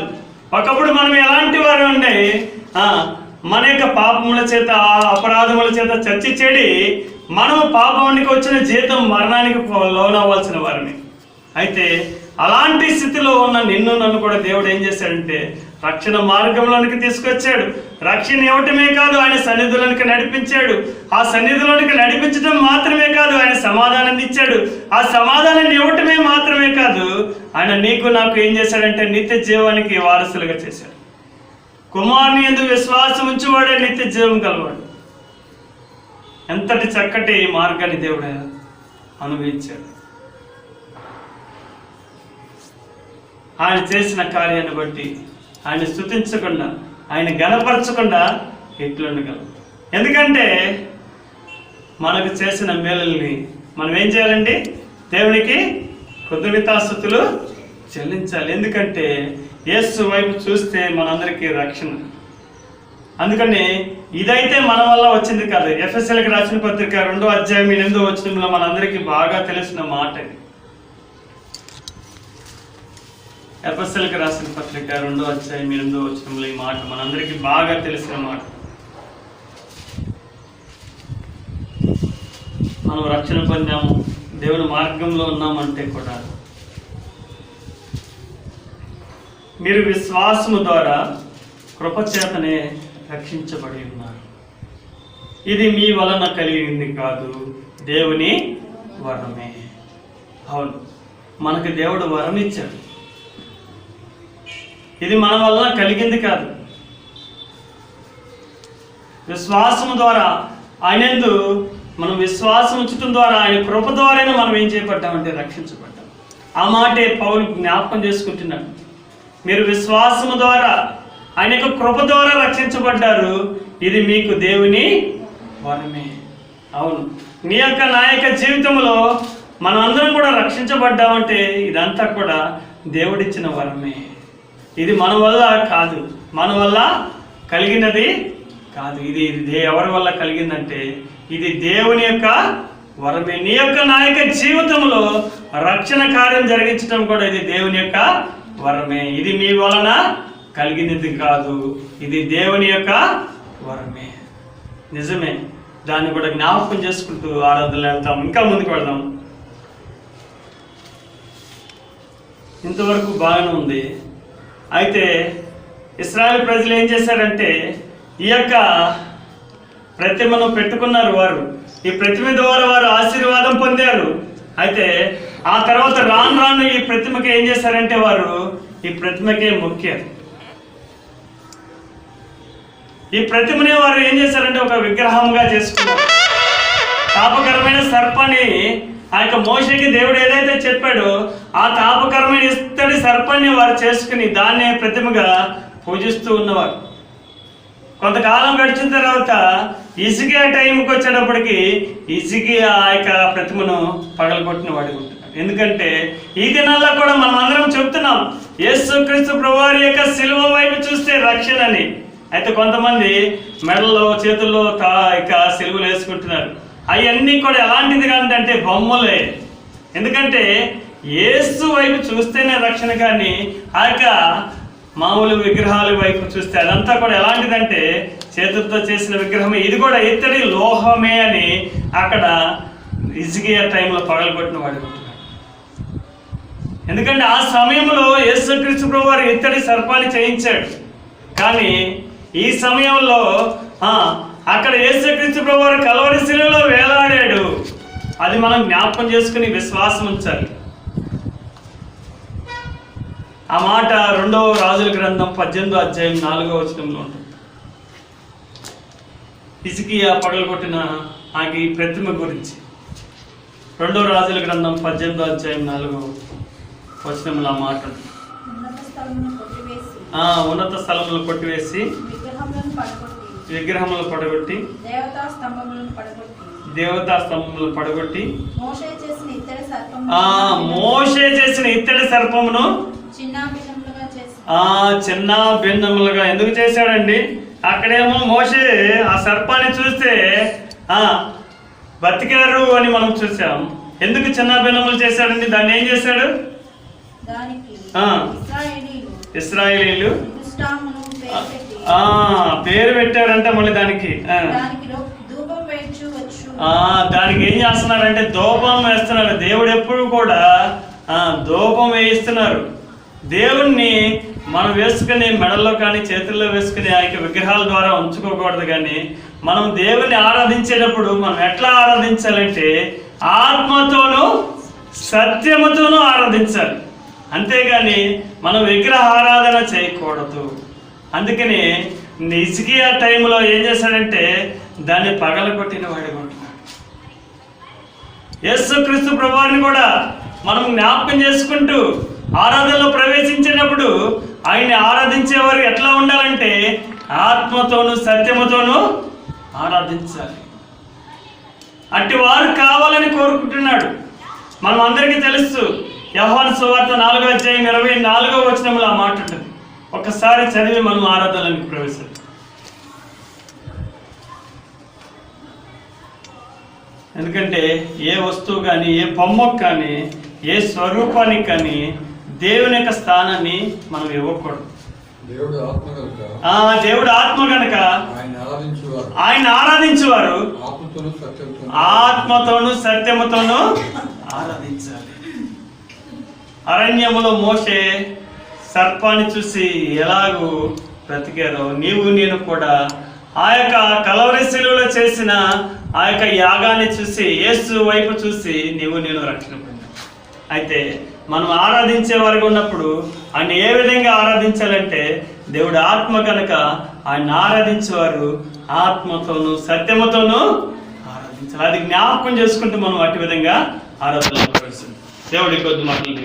ఒకప్పుడు మనం ఎలాంటి వారు అంటే మన యొక్క పాపముల చేత అపరాధముల చేత చచ్చి చెడి మనము పాపానికి వచ్చిన జీతం మరణానికి లోనవ్వాల్సిన వారిని. అయితే అలాంటి స్థితిలో ఉన్న నిన్ను నన్ను కూడా దేవుడు ఏం చేశాడంటే రక్షణ మార్గంలోనికి తీసుకొచ్చాడు. రక్షణ ఇవ్వటమే కాదు, ఆయన సన్నిధిలోనికి నడిపించాడు. ఆ సన్నిధిలోనికి నడిపించడం మాత్రమే కాదు, ఆయన సమాధానాన్ని ఇచ్చాడు. ఆ సమాధానాన్ని ఇవ్వటమే మాత్రమే కాదు, ఆయన నీకు నాకు ఏం చేశాడంటే నిత్య జీవానికి వారసులుగా చేశాడు. కుమారుని యందు విశ్వాసం ఉంచువాడే నిత్య జీవం కలవాడు. ఎంతటి చక్కటి మార్గాన్ని దేవుడు అనుభవించాడు. ఆయన చేసిన కార్యాన్ని బట్టి ఆయన స్తుతించకుండా, ఆయన గణపరచకుండా ఎట్లుండగలం? ఎందుకంటే మనకు చేసిన మేలుల్ని మనం ఏం చేయాలండి? దేవునికి కృతజ్ఞతాస్తుతులు చెల్లించాలి. ఎందుకంటే యేసు వైపు చూస్తే మనందరికీ రక్షణ. అందుకని ఇదైతే మన వల్ల వచ్చింది కాదు. ఎఫెసీయులకు రాసిన పత్రిక 2వ అధ్యాయం 8వ వచనంలో మనందరికీ బాగా తెలిసిన మాట ఇది. ఎఫెసీయులకు రాసిన పత్రిక 2వ అధ్యాయం 8వ వచనంలో ఈ మాట మనందరికీ బాగా తెలిసిన మాట. మనం రక్షణ పొందాము, దేవుని మార్గంలో ఉన్నామంటే కూడా మీరు విశ్వాసము ద్వారా కృపచేతనే రక్షించబడి ఉన్నారు. ఇది మీ వలన కలిగింది కాదు, దేవుని వరమే. అవును, మనకు దేవుడు వరం ఇచ్చాడు. ఇది మన వలన కలిగింది కాదు. విశ్వాసము ద్వారా ఆయనందు మనం విశ్వాసం ఉంచడం ద్వారా, ఆయన కృప ద్వారానే మనం ఏం చేయబడ్డామంటే రక్షించబడ్డాం. ఆ మాటే పౌలు జ్ఞాపకం చేసుకుంటున్నాడు. మీరు విశ్వాసము ద్వారా, ఆయన యొక్క కృప ద్వారా రక్షించబడ్డారు. ఇది మీకు దేవుని వరమే. అవును, నీ యొక్క నా యొక్క జీవితంలో మనం అందరం కూడా రక్షించబడ్డామంటే ఇదంతా కూడా దేవుడిచ్చిన వరమే. ఇది మన వల్ల కాదు, మన వల్ల కలిగినది కాదు. ఇది ఎవరి వల్ల కలిగిందంటే ఇది దేవుని యొక్క వరమే. నీ యొక్క నా యొక్క జీవితంలో రక్షణ కార్యం జరిగించడం కూడా ఇది దేవుని యొక్క వరమే. ఇది మీ వలన కలిగినది కాదు, ఇది దేవుని యొక్క వరమే. నిజమే. దాన్ని కూడా జ్ఞాపకం చేసుకుంటూ ఆరాధనలు వెళ్తాం. ఇంకా ముందుకు వెళ్దాం. ఇంతవరకు బాగానే ఉంది. అయితే ఇశ్రాయేలు ప్రజలు ఏం చేశారంటే ఈ యొక్క ప్రతిమను పెట్టుకున్నారు. వారు ఈ ప్రతిమ ద్వారా వారు ఆశీర్వాదం పొందారు. అయితే ఆ తర్వాత రాను రాను ఈ ప్రతిమకి ఏం చేశారంటే వారు ఈ ప్రతిమకే మొక్కారు. ఈ ప్రతిమని వారు ఏం చేశారంటే ఒక విగ్రహంగా చేసుకున్నారు. తాపకరమైన సర్పాన్ని ఆ యొక్క మోషేకి దేవుడు ఏదైతే చెప్పాడో ఆ తాపకరమైన ఇత్తడి సర్పాన్ని వారు చేసుకుని దాన్నే ప్రతిమగా పూజిస్తూ ఉన్నవారు. కొంతకాలం గడిచిన తర్వాత ఇసికి ఆ టైంకి వచ్చేటప్పటికి ఇసికి ఆ యొక్క ప్రతిమను పగలగొట్టిన వాడి ఉంటున్నాడు. ఎందుకంటే ఈ దినాల్లో కూడా మనం అందరం చెప్తున్నాం యేసుక్రీస్తు ప్రభువారి యొక్క సిలువ వైపు చూస్తే రక్షణ అని. అయితే కొంతమంది మెడల్లో చేతుల్లో ఇక సిలువలు వేసుకుంటున్నారు. అవన్నీ కూడా ఎలాంటిది కాదంటే బొమ్మలే. ఎందుకంటే యేసు వైపు చూస్తేనే రక్షణ, కానీ ఆ యొక్క మామూలు విగ్రహాల వైపు చూస్తే అదంతా కూడా ఎలాంటిదంటే చేతులతో చేసిన విగ్రహమే. ఇది కూడా ఇత్తడి లోహమే అని అక్కడ హిజ్కియా టైంలో పగలగొట్టిన వాడు ఉంటున్నాడు. ఎందుకంటే ఆ సమయంలో యేసుక్రీస్తు ప్రభువారు ఇత్తడి సర్పాన్ని చేయించాడు. కానీ ఈ సమయంలో అక్కడ యేసుక్రీస్తు ప్రభువారు కల్వరి శిలువలో వేలాడాడు. అది మనం జ్ఞాపకం చేసుకుని విశ్వాసం ఉంచాలి. ఆ మాట 2వ రాజుల గ్రంథం 18వ అధ్యాయం 4వ వచనంలో ఉంటుంది. హిజ్కియా పగలగొట్టిన ఆ ఈ ప్రతిమ గురించి 2వ రాజుల గ్రంథం 18వ అధ్యాయం 4వ వచనంలో ఆ మాట ఉన్నత స్థలములను కొట్టివేసి విగ్రహములను పడగొట్టి దేవతా స్తంభములను పడగొట్టి మోషే చేసిన ఇత్తడి సర్పమును చిన్న భిన్నములుగా ఎందుకు చేశాడండి? అక్కడేమో మోషే ఆ సర్పాన్ని చూస్తే బతికారు అని మనం చూసాం. ఎందుకు చిన్న భిన్నములు చేశాడండి? దాన్ని ఏం చేశాడు? ఇశ్రాయేలీయులు పేరు పెట్టారంటే మళ్ళీ దానికి ఏం చేస్తున్నారంటే ధూపం వేస్తున్నారు. దేవుడు ఎప్పుడు కూడా ధూపం వేయిస్తున్నారు. దేవుణ్ణి మనం వేసుకుని మెడల్లో కానీ చేతుల్లో వేసుకుని ఆ యొక్క విగ్రహాల ద్వారా ఉంచుకోకూడదు. కానీ మనం దేవుణ్ణి ఆరాధించేటప్పుడు మనం ఎట్లా ఆరాధించాలంటే ఆత్మతోనూ సత్యముతోనూ ఆరాధించాలి. అంతేగాని మనం విగ్రహ ఆరాధన చేయకూడదు. అందుకని హిజ్కియా టైంలో ఏం చేశాడంటే దాన్ని పగలగొట్టిన వాడి ఉంటున్నాడు. యేసుక్రీస్తు ప్రభువారిని కూడా మనం జ్ఞాపకం చేసుకుంటూ ఆరాధనలో ప్రవేశించేటప్పుడు ఆయన్ని ఆరాధించేవారు ఎట్లా ఉండాలంటే ఆత్మతోనూ సత్యముతోనూ ఆరాధించాలి. అట్టి వారు కావాలని కోరుకుంటున్నాడు. మనం అందరికీ తెలుసు యోహాను సువార్త 4వ అధ్యాయం 24వ వచనంలో ఆ మాట ఉంటుంది. ఒక్కసారి చదివి మనం ఆరాధనలకు ప్రవేశిస్తాం. ఎందుకంటే ఏ వస్తువు కానీ ఏ బొమ్మకు కానీ ఏ స్వరూపానికి కానీ దేవుని యొక్క స్థానాన్ని మనం ఇవ్వకూడదు. దేవుడు ఆత్మ కనుక ఆయన ఆరాధించేవారు ఆత్మతోనూ సత్యముతోనూ ఆరాధించాలి. అరణ్యములో మోషే సర్పాన్ని చూసి ఎలాగూ బ్రతికారో నీవు నేను కూడా ఆ యొక్క కల్వరి శిలువలో చేసిన ఆ యొక్క యాగాన్ని చూసి యేసు వైపు చూసి నీవు నేను రక్షణ పొందాను. అయితే మనం ఆరాధించే వారికి ఉన్నప్పుడు ఆయన ఏ విధంగా ఆరాధించాలంటే దేవుడు ఆత్మ కనుక ఆయన ఆరాధించేవారు ఆత్మతోనూ సత్యముతోనూ ఆరాధించాలి. అది జ్ఞాపకం చేసుకుంటూ మనం అట్టి విధంగా ఆరాధనలో ప్రవేశిస్తాం. దేవుడి కొద్ది మాటలు